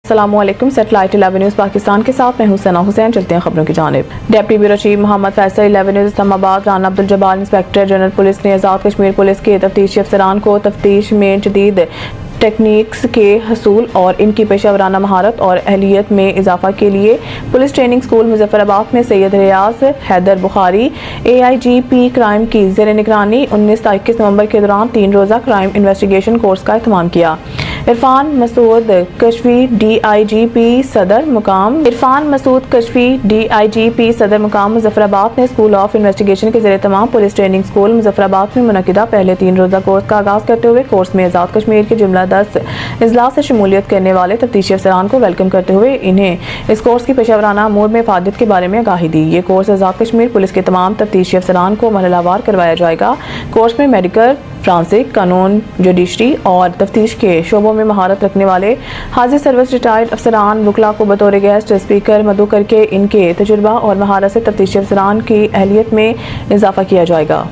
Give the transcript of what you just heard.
السلام علیکم، satellite 11 news Pakistan کے ساتھ میں ہوں ثنا حسین۔ چلتے ہیں خبروں کی جانب۔ Deputy bureau chief Muhammad Faisal 11 news Islamabad Rana Abdul Jabbar inspector general police نے آزاد کشمیر پولیس کے تفتیشی افسران کو تفتیش میں جدید ٹیکنیکس کے حصول اور ان کی پیشہ ورانہ مہارت اور اہلیت میں اضافہ کے لیے پولیس ٹریننگ اسکول مظفر آباد میں سید ریاض حیدر بخاری AIGP کرائم کی زیر نگرانی 19 تا 21 نومبر کے دوران 3 روزہ کرائم انویسٹیگیشن کورس کا اہتمام کیا۔ عرفان مسعود کشفی DIGP صدر مقام مظفر آباد نے اسکول آف انویسٹیگیشن کے زیر اہتمام پولیس ٹریننگ اسکول مظفر آباد میں منعقدہ پہلے 3 روزہ کورس کا آغاز کرتے ہوئے کورس میں آزاد کشمیر کے جملہ 10 اضلاع سے شمولیت کرنے والے تفتیشی افسران کو ویلکم کرتے ہوئے انہیں اس کورس کی پیشہ ورانہ امور میں افادیت کے بارے میں آگاہی دی۔ یہ کورس آزاد کشمیر پولیس کے تمام تفتیشی افسران کو مرحلہ وار کروایا جائے گا۔ کورس میں میڈیکل، فرانسک، قانون، جوڈیشری اور تفتیش کے شعبوں میں مہارت رکھنے والے حاضر سروس ریٹائرڈ افسران وکلاء کو بطور گیسٹ اسپیکر مدعو کر کے ان کے تجربہ اور مہارت سے تفتیشی افسران کی اہلیت میں اضافہ کیا جائے گا۔